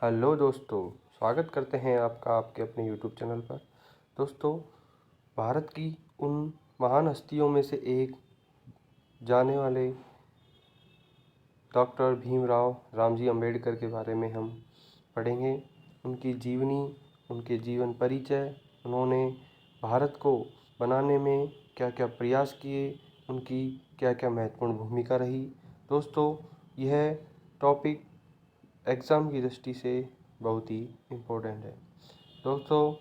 Hello दोस्तों, स्वागत करते हैं आपका आपके अपने यूट्यूब चैनल पर। दोस्तों, भारत की उन महान हस्तियों में से एक जाने वाले डॉक्टर भीमराव रामजी अंबेडकर के बारे में हम पढ़ेंगे। उनकी जीवनी, उनके जीवन परिचय, उन्होंने भारत को बनाने में क्या क्या प्रयास किए, उनकी क्या क्या महत्वपूर्ण भूमिका रही। दोस्तों, यह टॉपिक एग्ज़ाम की दृष्टि से बहुत ही इम्पोर्टेंट है। दोस्तों,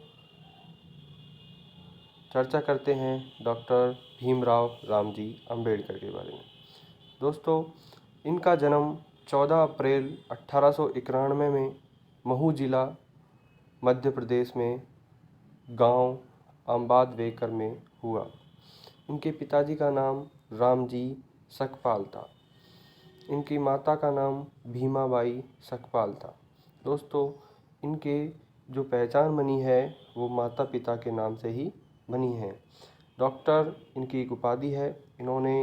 चर्चा करते हैं डॉक्टर भीमराव रामजी अंबेडकर के बारे में। दोस्तों, इनका जन्म 14 अप्रैल 1891 में महू जिला मध्य प्रदेश में गांव आंबाद वेकर में हुआ। इनके पिताजी का नाम रामजी सकपाल था। इनकी माता का नाम भीमाबाई सकपाल था। दोस्तों, इनके जो पहचान बनी है वो माता पिता के नाम से ही बनी है। डॉक्टर इनकी एक उपाधि है। इन्होंने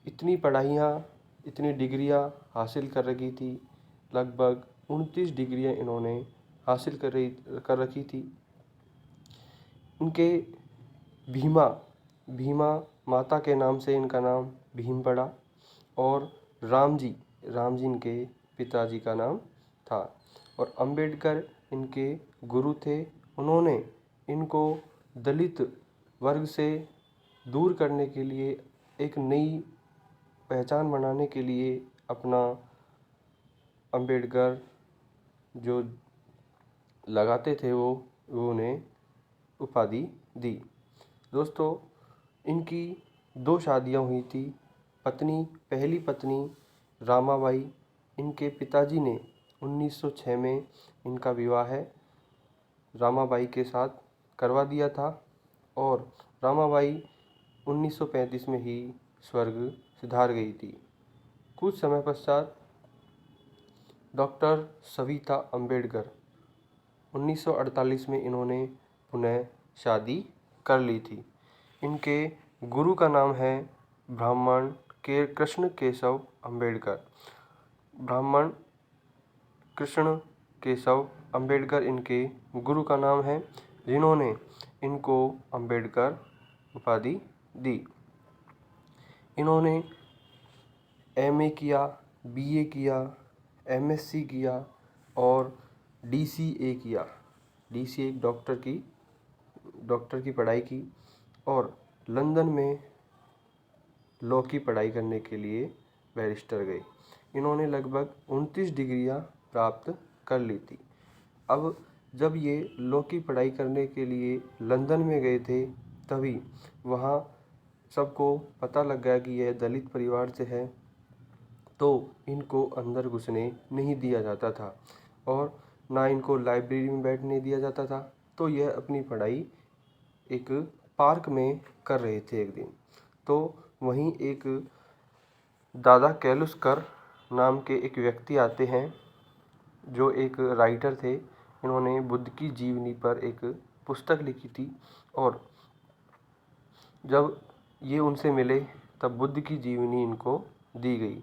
इतनी पढ़ाइयाँ, इतनी डिग्रियाँ हासिल कर रखी थी। लगभग 29 डिग्रियाँ इन्होंने हासिल कर रखी थी। इनके भीमा भीमा माता के नाम से इनका नाम भीम पड़ा और रामजी इनके पिताजी का नाम था और अंबेडकर इनके गुरु थे। उन्होंने इनको दलित वर्ग से दूर करने के लिए, एक नई पहचान बनाने के लिए अपना अंबेडकर जो लगाते थे वो उन्हें उपाधि दी। दोस्तों, इनकी 2 शादियां हुई थी। पहली पत्नी रामाबाई, इनके पिताजी ने 1906 में इनका विवाह रामाबाई के साथ करवा दिया था और रामाबाई 1935 में ही स्वर्ग सिधार गई थी। कुछ समय पश्चात डॉक्टर सविता अंबेडकर 1948 में इन्होंने पुनः शादी कर ली थी। इनके गुरु का नाम है ब्राह्मण के कृष्ण केशव अंबेडकर। ब्राह्मण कृष्ण केशव अंबेडकर इनके गुरु का नाम है, जिन्होंने इनको अंबेडकर उपाधि दी। इन्होंने एमए किया, बीए किया, एमएससी किया और डीसीए किया। डीसीए डॉक्टर की पढ़ाई की और लंदन में लॉ की पढ़ाई करने के लिए बैरिस्टर गए। इन्होंने लगभग 29 डिग्रियां प्राप्त कर ली थी। अब जब ये लॉ की पढ़ाई करने के लिए लंदन में गए थे, तभी वहाँ सबको पता लग गया कि यह दलित परिवार से है, तो इनको अंदर घुसने नहीं दिया जाता था और ना इनको लाइब्रेरी में बैठने दिया जाता था। तो यह अपनी पढ़ाई एक पार्क में कर रहे थे एक दिन, तो वहीं एक दादा कैलुस्कर नाम के एक व्यक्ति आते हैं, जो एक राइटर थे। इन्होंने बुद्ध की जीवनी पर एक पुस्तक लिखी थी और जब ये उनसे मिले तब बुद्ध की जीवनी इनको दी गई।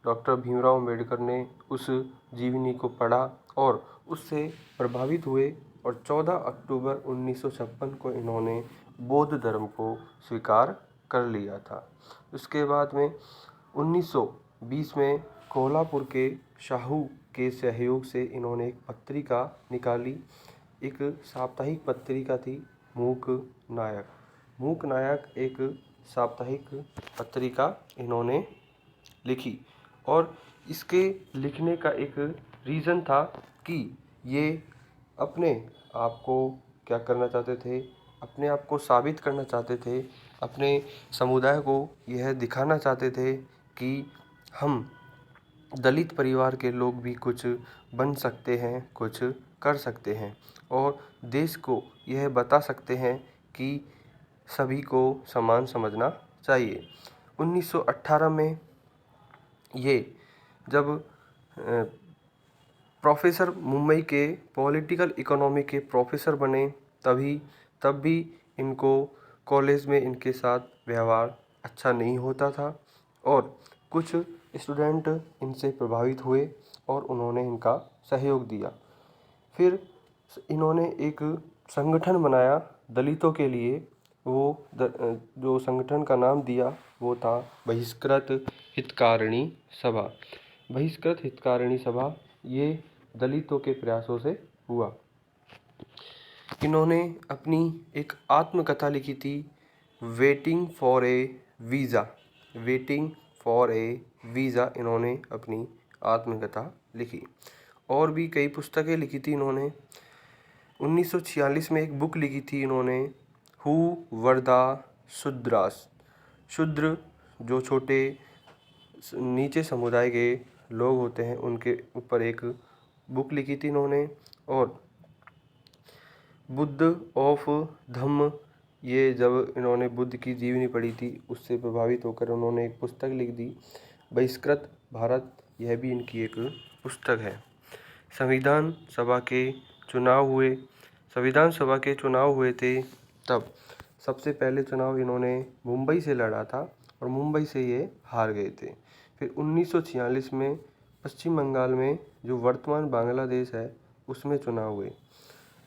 डॉक्टर भीमराव अंबेडकर ने उस जीवनी को पढ़ा और उससे प्रभावित हुए और 14 अक्टूबर 1956 को इन्होंने बौद्ध धर्म को स्वीकार कर लिया था। उसके बाद में 1920 में कोल्हापुर के शाहू के सहयोग से इन्होंने एक पत्रिका निकाली। एक साप्ताहिक पत्रिका थी मूक नायक। मूक नायक एक साप्ताहिक पत्रिका इन्होंने लिखी और इसके लिखने का एक रीज़न था कि ये अपने आप को क्या करना चाहते थे, अपने आप को साबित करना चाहते थे, अपने समुदाय को यह दिखाना चाहते थे कि हम दलित परिवार के लोग भी कुछ बन सकते हैं, कुछ कर सकते हैं और देश को यह बता सकते हैं कि सभी को समान समझना चाहिए। 1918 में ये जब प्रोफेसर मुंबई के पॉलिटिकल इकोनॉमी के प्रोफेसर बने, तब भी इनको कॉलेज में इनके साथ व्यवहार अच्छा नहीं होता था और कुछ स्टूडेंट इनसे प्रभावित हुए और उन्होंने इनका सहयोग दिया। फिर इन्होंने एक संगठन बनाया दलितों के लिए। जो संगठन का नाम दिया वो था बहिष्कृत हितकारिणी सभा। बहिष्कृत हितकारिणी सभा ये दलितों के प्रयासों से हुआ। इन्होंने अपनी एक आत्मकथा लिखी थी, waiting for a visa. Waiting for a visa इन्होंने अपनी आत्मकथा लिखी। और भी कई पुस्तकें लिखी थी इन्होंने। 1946 में एक बुक लिखी थी इन्होंने, हु वर द शूद्रास। शूद्र जो छोटे नीचे समुदाय के लोग होते हैं उनके ऊपर एक बुक लिखी थी इन्होंने। और बुद्ध ऑफ धम्म, ये जब इन्होंने बुद्ध की जीवनी पढ़ी थी उससे प्रभावित होकर उन्होंने एक पुस्तक लिख दी, बहिष्कृत भारत। यह भी इनकी एक पुस्तक है। संविधान सभा के चुनाव हुए। संविधान सभा के चुनाव हुए थे तब सबसे पहले चुनाव इन्होंने मुंबई से लड़ा था और मुंबई से ये हार गए थे। फिर 1946 में पश्चिम बंगाल में जो वर्तमान बांग्लादेश है उसमें चुनाव हुए।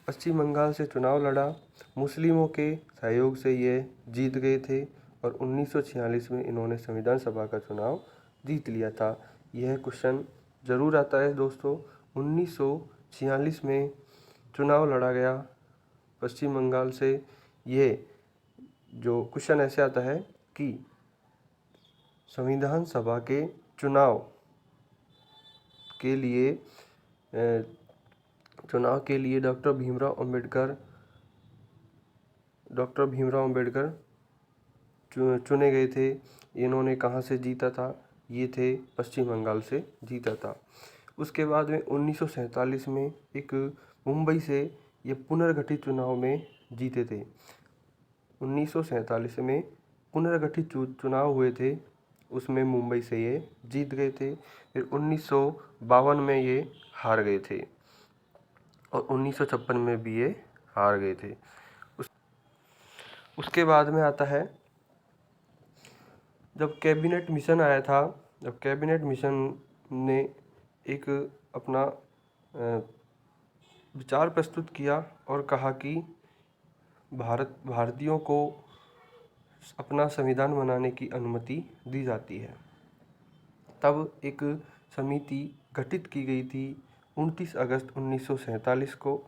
पश्चिम बंगाल से चुनाव लड़ा, मुस्लिमों के सहयोग से ये जीत गए थे और 1946 में इन्होंने संविधान सभा का चुनाव जीत लिया था। यह क्वेश्चन ज़रूर आता है दोस्तों। 1946 में चुनाव लड़ा गया पश्चिम बंगाल से। ये जो क्वेश्चन ऐसे आता है कि संविधान सभा के चुनाव के लिए डॉक्टर भीमराव अंबेडकर चुने गए थे। इन्होंने कहाँ से जीता था? ये थे पश्चिम बंगाल से जीता था। उसके बाद में 1947 में एक मुंबई से ये पुनर्गठित चुनाव में जीते थे। 1947 में पुनर्गठित चुनाव हुए थे, उसमें मुंबई से ये जीत गए थे। फिर 1952 में ये हार गए थे और 1956 में भी ये हार गए थे। उसके बाद में आता है जब कैबिनेट मिशन आया था। जब कैबिनेट मिशन ने एक अपना विचार प्रस्तुत किया और कहा कि भारतीयों को अपना संविधान बनाने की अनुमति दी जाती है, तब एक समिति गठित की गई थी 29 अगस्त 1947 को।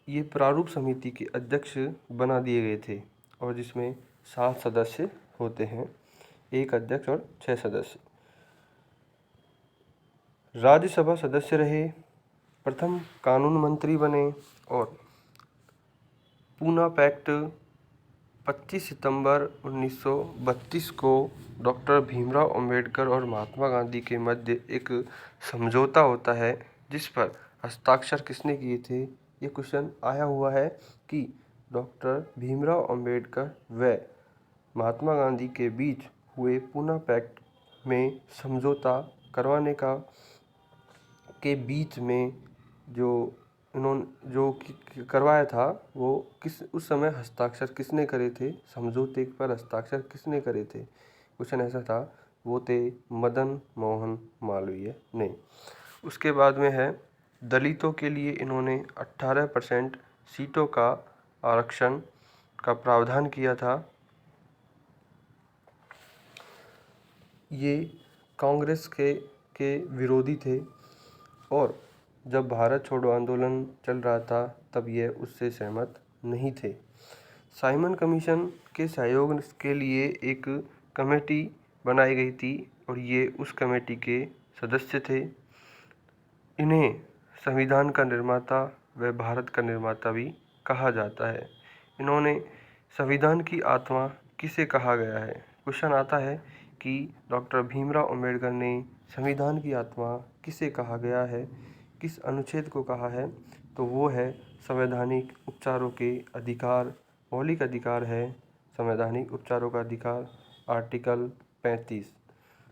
ये प्रारूप समिति के अध्यक्ष बना दिए गए थे और जिसमें 7 सदस्य होते हैं, 1 अध्यक्ष और 6 सदस्य। राज्यसभा सदस्य रहे, प्रथम कानून मंत्री बने और पूना पैक्ट 25 सितंबर 1932 को डॉक्टर भीमराव अंबेडकर और महात्मा गांधी के मध्य एक समझौता होता है जिस पर हस्ताक्षर किसने किए थे। ये क्वेश्चन आया हुआ है कि डॉक्टर भीमराव अंबेडकर व महात्मा गांधी के बीच हुए पूना पैक्ट में समझौता करवाने के बीच में जो करवाया था वो उस समय हस्ताक्षर किसने करे थे, समझौते पर हस्ताक्षर किसने करे थे। क्वेश्चन ऐसा था, वो थे मदन मोहन मालवीय ने। उसके बाद में है दलितों के लिए इन्होंने 18% सीटों का आरक्षण का प्रावधान किया था। ये कांग्रेस के विरोधी थे और जब भारत छोड़ो आंदोलन चल रहा था तब ये उससे सहमत नहीं थे। साइमन कमीशन के सहयोग के लिए एक कमेटी बनाई गई थी और ये उस कमेटी के सदस्य थे। इन्हें संविधान का निर्माता व भारत का निर्माता भी कहा जाता है। इन्होंने संविधान की आत्मा किसे कहा गया है? क्वेश्चन आता है कि डॉक्टर भीमराव अंबेडकर ने संविधान की आत्मा किसे कहा गया है, किस अनुच्छेद को कहा है? तो वो है संवैधानिक उपचारों के अधिकार। मौलिक अधिकार है संवैधानिक उपचारों का अधिकार, आर्टिकल 35।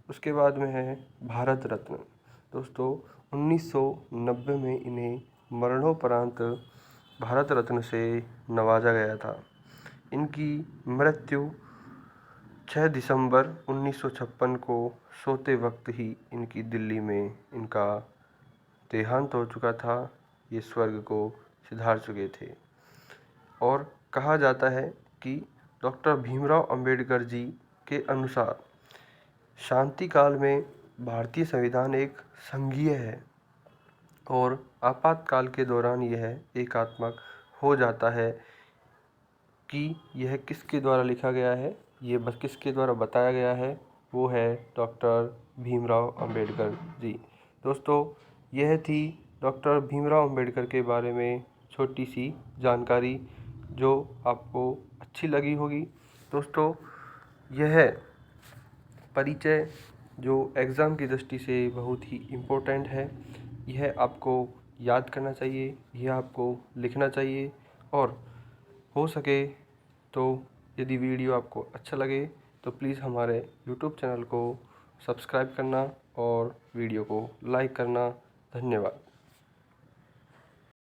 उसके बाद में है भारत रत्न। दोस्तों 1990 में इन्हें मरणोपरांत भारत रत्न से नवाजा गया था। इनकी मृत्यु 6 दिसंबर 1956 को सोते वक्त ही इनकी दिल्ली में इनका देहांत हो चुका था। ये स्वर्ग को सिधार चुके थे और कहा जाता है कि डॉक्टर भीमराव अंबेडकर जी के अनुसार शांति काल में भारतीय संविधान एक संघीय है और आपातकाल के दौरान यह एकात्मक हो जाता है। कि यह किसके द्वारा लिखा गया है, ये बस किसके द्वारा बताया गया है, वो है डॉक्टर भीमराव अंबेडकर जी। दोस्तों, यह थी डॉक्टर भीमराव अंबेडकर के बारे में छोटी सी जानकारी जो आपको अच्छी लगी होगी। दोस्तों, यह परिचय जो एग्ज़ाम की दृष्टि से बहुत ही इम्पोर्टेंट है, यह आपको याद करना चाहिए, यह आपको लिखना चाहिए और हो सके तो यदि वीडियो आपको अच्छा लगे तो प्लीज़ हमारे YouTube चैनल को सब्सक्राइब करना और वीडियो को लाइक करना। धन्यवाद।